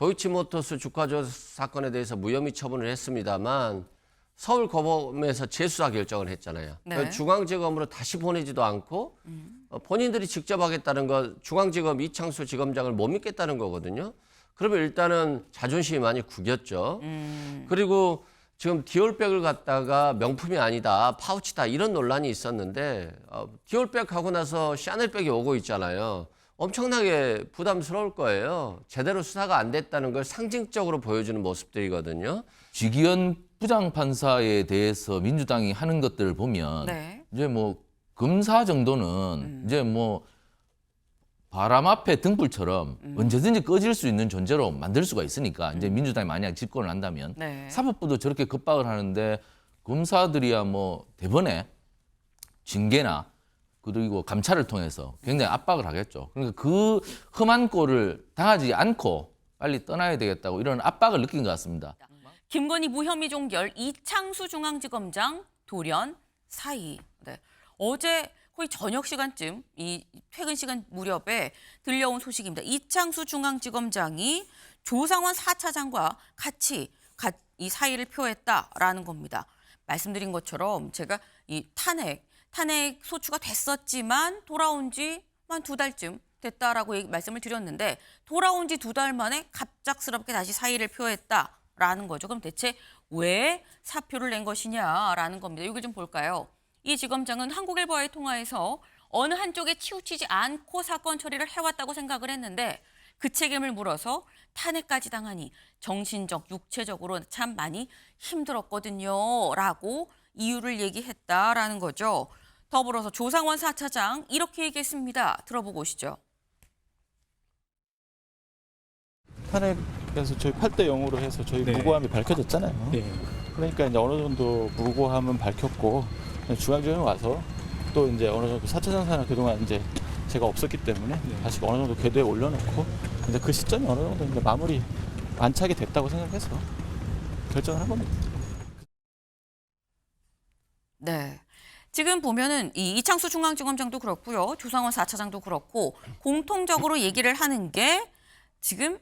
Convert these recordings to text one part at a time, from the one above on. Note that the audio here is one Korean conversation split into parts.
도이치모터스 주가 조작 사건에 대해서 무혐의 처분을 했습니다만 서울고법에서 재수사 결정을 했잖아요. 네. 중앙지검으로 다시 보내지도 않고 본인들이 직접 하겠다는 거 중앙지검 이창수 지검장을 못 믿겠다는 거거든요. 그러면 일단은 자존심이 많이 구겼죠. 그리고 지금 디올백을 갖다가 명품이 아니다, 파우치다 이런 논란이 있었는데 디올백 하고 나서 샤넬백이 오고 있잖아요. 엄청나게 부담스러울 거예요. 제대로 수사가 안 됐다는 걸 상징적으로 보여주는 모습들이거든요. 지기현 부장판사에 대해서 민주당이 하는 것들을 보면 네. 이제 뭐 검사 정도는 이제 뭐 바람 앞에 등불처럼 언제든지 꺼질 수 있는 존재로 만들 수가 있으니까 이제 민주당이 만약 집권을 한다면 네. 사법부도 저렇게 겁박을 하는데 검사들이야 뭐 대번에 징계나 그리고 감찰을 통해서 굉장히 압박을 하겠죠. 그러니까 그 험한 꼴을 당하지 않고 빨리 떠나야 되겠다고 이런 압박을 느낀 것 같습니다. 김건희 무혐의 종결 이창수 중앙지검장 돌연 사의. 네. 어제 거의 저녁 시간쯤 이 퇴근 시간 무렵에 들려온 소식입니다. 이창수 중앙지검장이 조상원 4차장과 같이 이 사의를 표했다라는 겁니다. 말씀드린 것처럼 제가 이 탄핵 소추가 됐었지만 돌아온 지 한 2달쯤 됐다라고 말씀을 드렸는데 돌아온 지 2달 만에 갑작스럽게 다시 사의를 표했다라는 거죠. 그럼 대체 왜 사표를 낸 것이냐라는 겁니다. 이걸 좀 볼까요? 이 지검장은 한국일보와의 통화에서 어느 한쪽에 치우치지 않고 사건 처리를 해왔다고 생각을 했는데 그 책임을 물어서 탄핵까지 당하니 정신적, 육체적으로 참 많이 힘들었거든요. 라고 이유를 얘기했다라는 거죠. 더불어서 조상원 4차장 이렇게 얘기했습니다. 들어보고 오시죠. 탄핵에서 저희 8대 0으로 해서 저희 무고함이 밝혀졌잖아요. 네. 그러니까 이제 어느 정도 무고함은 밝혔고 중앙지검에 와서 또 이제 어느 정도 4차장 사는 그동안 이제 제가 없었기 때문에 다시 어느 정도 궤도에 올려놓고 이제 그 시점이 어느 정도 이제 마무리 안착이 됐다고 생각해서 결정을 한 겁니다. 네. 지금 보면은 이 이창수 중앙지검장도 그렇고요. 조상원 4차장도 그렇고 공통적으로 얘기를 하는 게 지금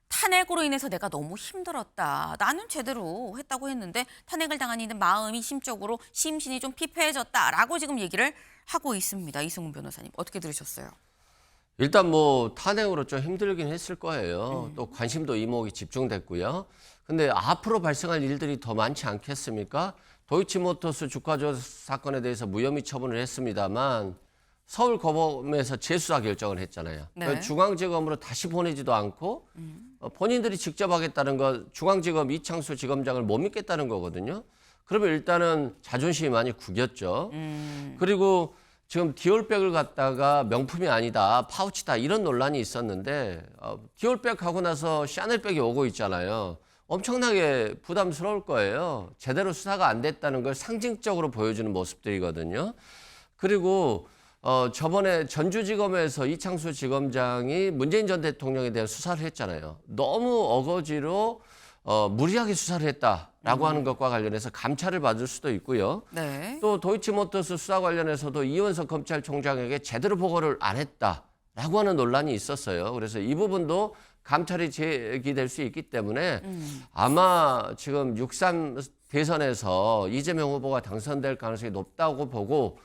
탄핵으로 인해서 내가 너무 힘들었다. 나는 제대로 했다고 했는데 탄핵을 당하는 마음이 심적으로 심신이 좀 피폐해졌다라고 지금 얘기를 하고 있습니다. 이승훈 변호사님 어떻게 들으셨어요? 일단 뭐 탄핵으로 좀 힘들긴 했을 거예요. 또 관심도 이목이 집중됐고요. 근데 앞으로 발생할 일들이 더 많지 않겠습니까? 도이치모터스 주가 조작 사건에 대해서 무혐의 처분을 했습니다만 서울고법에서 재수사 결정을 했잖아요. 네. 중앙지검으로 다시 보내지도 않고 본인들이 직접 하겠다는 거 중앙지검 이창수 지검장을 못 믿겠다는 거거든요. 그러면 일단은 자존심이 많이 구겼죠. 그리고 지금 디올백을 갖다가 명품이 아니다, 파우치다 이런 논란이 있었는데 디올백 하고 나서 샤넬백이 오고 있잖아요. 엄청나게 부담스러울 거예요. 제대로 수사가 안 됐다는 걸 상징적으로 보여주는 모습들이거든요. 그리고 저번에 전주지검에서 이창수 지검장이 문재인 전 대통령에 대한 수사를 했잖아요. 너무 어거지로 무리하게 수사를 했다라고 하는 것과 관련해서 감찰을 받을 수도 있고요. 네. 또 도이치모터스 수사 관련해서도 이원석 검찰총장에게 제대로 보고를 안 했다라고 하는 논란이 있었어요. 그래서 이 부분도 감찰이 제기될 수 있기 때문에 아마 지금 6.3 대선에서 이재명 후보가 당선될 가능성이 높다고 보고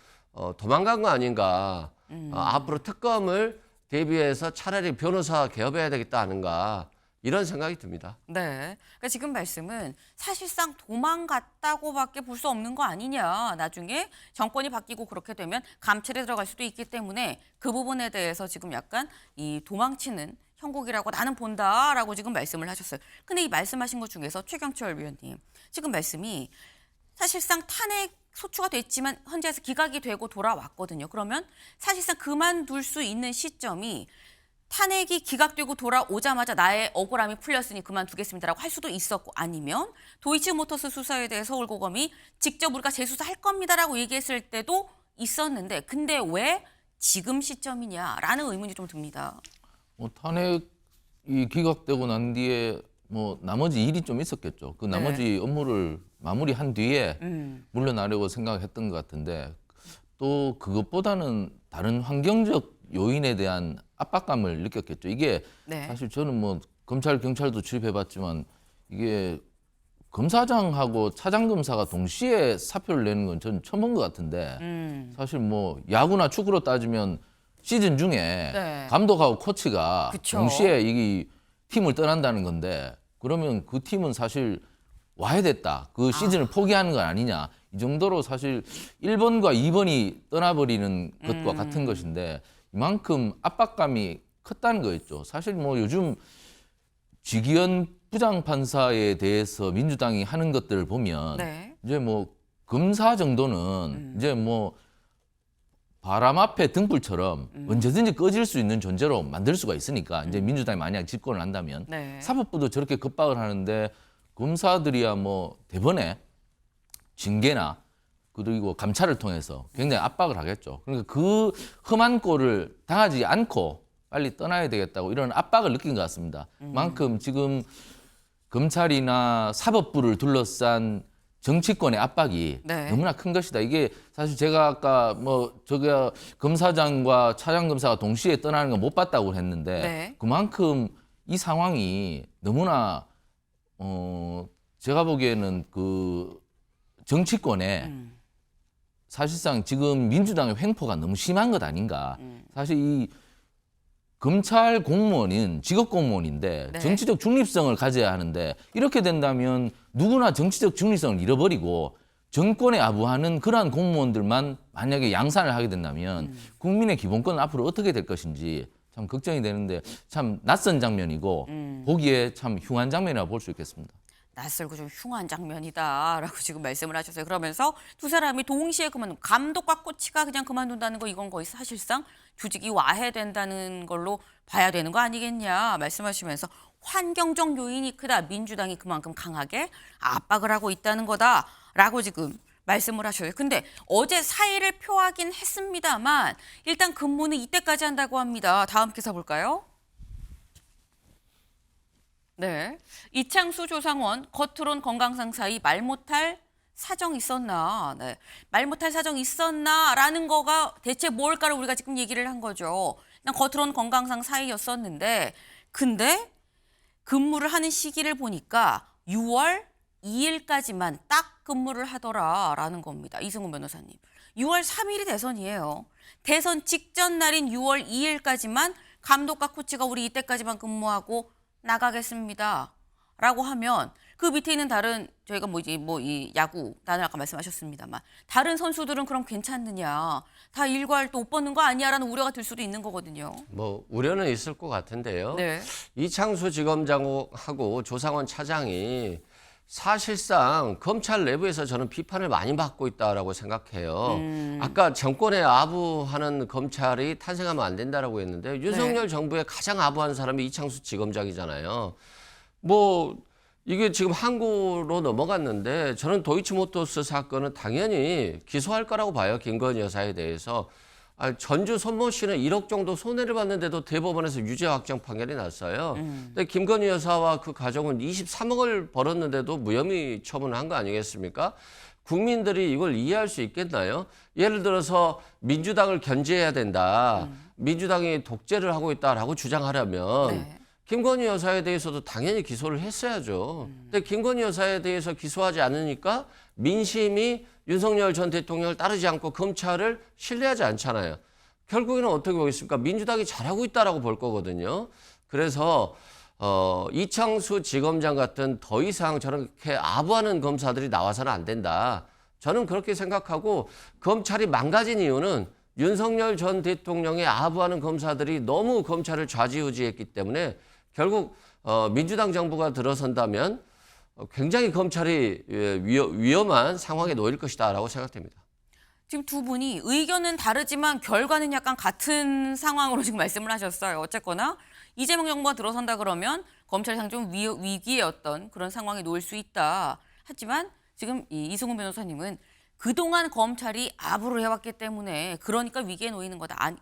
도망간 거 아닌가. 앞으로 특검을 대비해서 차라리 변호사 개업해야 되겠다 하는가. 이런 생각이 듭니다. 네. 그러니까 지금 말씀은 사실상 도망갔다고밖에 볼 수 없는 거 아니냐. 나중에 정권이 바뀌고 그렇게 되면 감찰에 들어갈 수도 있기 때문에 그 부분에 대해서 지금 약간 이 도망치는 형국이라고 나는 본다라고 지금 말씀을 하셨어요. 근데 이 말씀하신 것 중에서 최경철 위원님 지금 말씀이 사실상 탄핵 소추가 됐지만 헌재에서 기각이 되고 돌아왔거든요. 그러면 사실상 그만둘 수 있는 시점이 탄핵이 기각되고 돌아오자마자 나의 억울함이 풀렸으니 그만두겠습니다라고 할 수도 있었고 아니면 도이치모터스 수사에 대해 서울고검이 직접 우리가 재수사할 겁니다라고 얘기했을 때도 있었는데 근데 왜 지금 시점이냐라는 의문이 좀 듭니다. 뭐 탄핵이 기각되고 난 뒤에 뭐 나머지 일이 좀 있었겠죠. 그 나머지 업무를 마무리한 뒤에 물러나려고 생각했던 것 같은데 또 그것보다는 다른 환경적 요인에 대한 압박감을 느꼈겠죠. 이게 네. 사실 저는 뭐 검찰 경찰도 출입해봤지만 이게 검사장하고 차장 검사가 동시에 사표를 내는 건 저는 처음 본 것 같은데 사실 뭐 야구나 축구로 따지면 시즌 중에 네. 감독하고 코치가 그쵸. 동시에 이 팀을 떠난다는 건데 그러면 그 팀은 사실 와야 됐다. 그 시즌을 포기하는 건 아니냐. 이 정도로 사실 1번과 2번이 떠나버리는 것과 같은 것인데 이만큼 압박감이 컸다는 거였죠. 사실 뭐 요즘 지기현 부장판사에 대해서 민주당이 하는 것들을 보면 네. 이제 뭐 검사 정도는 이제 뭐 바람 앞에 등불처럼 언제든지 꺼질 수 있는 존재로 만들 수가 있으니까 이제 민주당이 만약 집권을 한다면 네. 사법부도 저렇게 겁박을 하는데 검사들이야 뭐 대번에 징계나 그리고 감찰을 통해서 굉장히 압박을 하겠죠. 그러니까 그 험한 꼴을 당하지 않고 빨리 떠나야 되겠다고 이런 압박을 느낀 것 같습니다. 그만큼 지금 검찰이나 사법부를 둘러싼 정치권의 압박이 네. 너무나 큰 것이다. 이게 사실 제가 아까 뭐 저가 검사장과 차장 검사가 동시에 떠나는 거 못 봤다고 했는데 네. 그만큼 이 상황이 너무나 제가 보기에는 그 정치권에 사실상 지금 민주당의 횡포가 너무 심한 것 아닌가. 사실 이 검찰 공무원인 직업 공무원인데 네. 정치적 중립성을 가져야 하는데 이렇게 된다면 누구나 정치적 중립성을 잃어버리고 정권에 아부하는 그러한 공무원들만 만약에 양산을 하게 된다면 국민의 기본권은 앞으로 어떻게 될 것인지 참 걱정이 되는데 참 낯선 장면이고 보기에 참 흉한 장면이라고 볼 수 있겠습니다. 낯설고 좀 흉한 장면이다라고 지금 말씀을 하셨어요. 그러면서 두 사람이 동시에 그만둔 감독과 코치가 그냥 그만둔다는 거 이건 거의 사실상 조직이 와해된다는 걸로 봐야 되는 거 아니겠냐 말씀하시면서 환경적 요인이 크다. 민주당이 그만큼 강하게 압박을 하고 있다는 거다라고 지금 말씀을 하셔요. 근데 어제 사의를 표하긴 했습니다만 일단 근무는 이때까지 한다고 합니다. 다음 기사 볼까요? 네, 이창수 조상원 겉으론 건강상 사이 말 못할 사정 있었나? 네, 말 못할 사정 있었나라는 거가 대체 뭘까를 우리가 지금 얘기를 한 거죠. 그냥 겉으론 건강상 사이였었는데, 근데 근무를 하는 시기를 보니까 6월 2일까지만 딱 근무를 하더라라는 겁니다. 이승훈 변호사님, 6월 3일이 대선이에요. 대선 직전 날인 6월 2일까지만 감독과 코치가 우리 이때까지만 근무하고 나가겠습니다. 라고 하면 그 밑에 있는 다른 저희가 이 야구 단을 아까 말씀하셨습니다만 다른 선수들은 그럼 괜찮느냐? 다 일괄 또 못 벗는 거 아니야라는 우려가 들 수도 있는 거거든요. 뭐 우려는 있을 것 같은데요. 네. 이창수 지검장하고 조상원 차장이 사실상 검찰 내부에서 저는 비판을 많이 받고 있다라고 생각해요. 아까 정권에 아부하는 검찰이 탄생하면 안 된다라고 했는데 윤석열 정부에 가장 아부한 사람이 이창수 지검장이잖아요. 뭐 이게 지금 항고로 넘어갔는데 저는 도이치모터스 사건은 당연히 기소할 거라고 봐요. 김건희 여사에 대해서. 전주 손모 씨는 1억 정도 손해를 봤는데도 대법원에서 유죄 확정 판결이 났어요. 근데 김건희 여사와 그 가족은 23억을 벌었는데도 무혐의 처분을 한 거 아니겠습니까? 국민들이 이걸 이해할 수 있겠나요? 예를 들어서 민주당을 견제해야 된다. 민주당이 독재를 하고 있다라고 주장하려면 네. 김건희 여사에 대해서도 당연히 기소를 했어야죠. 근데 김건희 여사에 대해서 기소하지 않으니까 민심이 윤석열 전 대통령을 따르지 않고 검찰을 신뢰하지 않잖아요. 결국에는 어떻게 보겠습니까? 민주당이 잘하고 있다라고 볼 거거든요. 그래서 이창수 지검장 같은 더 이상 저렇게 아부하는 검사들이 나와서는 안 된다. 저는 그렇게 생각하고 검찰이 망가진 이유는 윤석열 전 대통령의 아부하는 검사들이 너무 검찰을 좌지우지했기 때문에 결국 민주당 정부가 들어선다면 굉장히 검찰이 위험한 상황에 놓일 것이다라고 생각됩니다. 지금 두 분이 의견은 다르지만 결과는 약간 같은 상황으로 지금 말씀을 하셨어요. 어쨌거나 이재명 정부가 들어선다 그러면 검찰상 좀 위기의 어떤 그런 상황에 놓일 수 있다. 하지만 지금 이승훈 변호사님은 그동안 검찰이 아부를 해왔기 때문에 그러니까 위기에 놓이는 거다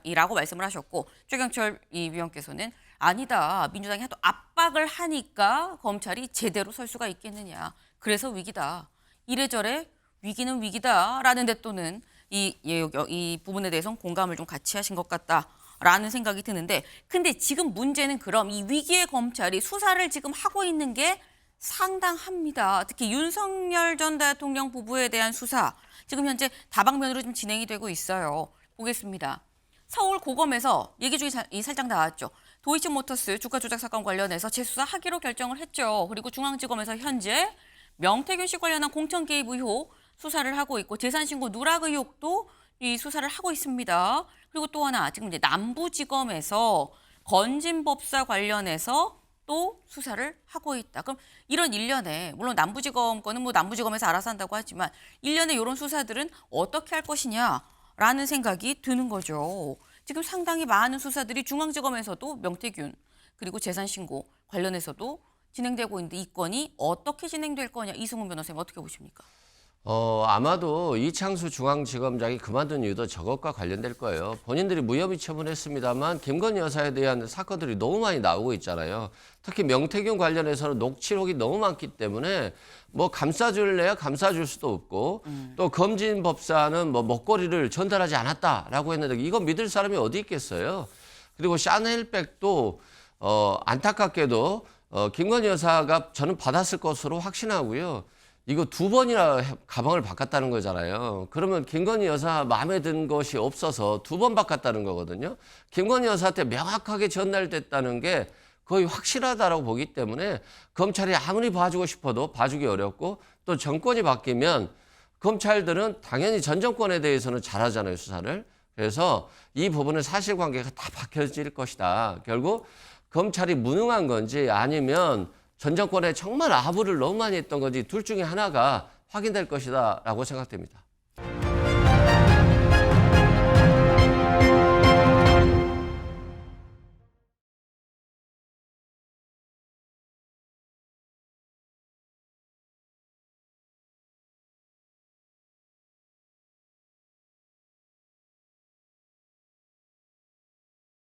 이라고 말씀을 하셨고 최경철 위원께서는 아니다. 민주당이 하도 압박을 하니까 검찰이 제대로 설 수가 있겠느냐. 그래서 위기다. 이래저래 위기는 위기다라는 데 또는 이 부분에 대해서는 공감을 좀 같이 하신 것 같다. 라는 생각이 드는데 근데 지금 문제는 그럼 이 위기의 검찰이 수사를 지금 하고 있는 게 상당합니다. 특히 윤석열 전 대통령 부부에 대한 수사 지금 현재 다방면으로 좀 진행이 되고 있어요. 보겠습니다. 서울 고검에서 얘기 중에 살짝 나왔죠. 도이치모터스 주가 조작 사건 관련해서 재수사하기로 결정을 했죠. 그리고 중앙지검에서 현재 명태균 씨 관련한 공천 개입 의혹 수사를 하고 있고 재산신고 누락 의혹도 이 수사를 하고 있습니다. 그리고 또 하나 지금 이제 남부지검에서 건진법사 관련해서 또 수사를 하고 있다. 그럼 이런 일련의 물론 남부지검 거는 뭐 남부지검에서 알아서 한다고 하지만 일련의 이런 수사들은 어떻게 할 것이냐라는 생각이 드는 거죠. 지금 상당히 많은 수사들이 중앙지검에서도 명태균 그리고 재산신고 관련해서도 진행되고 있는데 이 건이 어떻게 진행될 거냐 이승훈 변호사님 어떻게 보십니까? 아마도 이창수 중앙지검장이 그만둔 이유도 저것과 관련될 거예요. 본인들이 무혐의 처분했습니다만 김건희 여사에 대한 사건들이 너무 많이 나오고 있잖아요. 특히 명태균 관련해서는 녹취록이 너무 많기 때문에 뭐 감싸줄래야 감싸줄 수도 없고 또 검진법사는 뭐 먹거리를 전달하지 않았다라고 했는데 이거 믿을 사람이 어디 있겠어요. 그리고 샤넬백도 안타깝게도 김건희 여사가 저는 받았을 것으로 확신하고요. 이거 2번이나 가방을 바꿨다는 거잖아요. 그러면 김건희 여사 마음에 든 것이 없어서 2번 바꿨다는 거거든요. 김건희 여사한테 명확하게 전달됐다는 게 거의 확실하다라고 보기 때문에 검찰이 아무리 봐주고 싶어도 봐주기 어렵고 또 정권이 바뀌면 검찰들은 당연히 전 정권에 대해서는 잘하잖아요, 수사를. 그래서 이 부분은 사실관계가 다 밝혀질 것이다. 결국 검찰이 무능한 건지 아니면 전 정권에 정말 아부를 너무 많이 했던 건지 둘 중에 하나가 확인될 것이다라고 생각됩니다.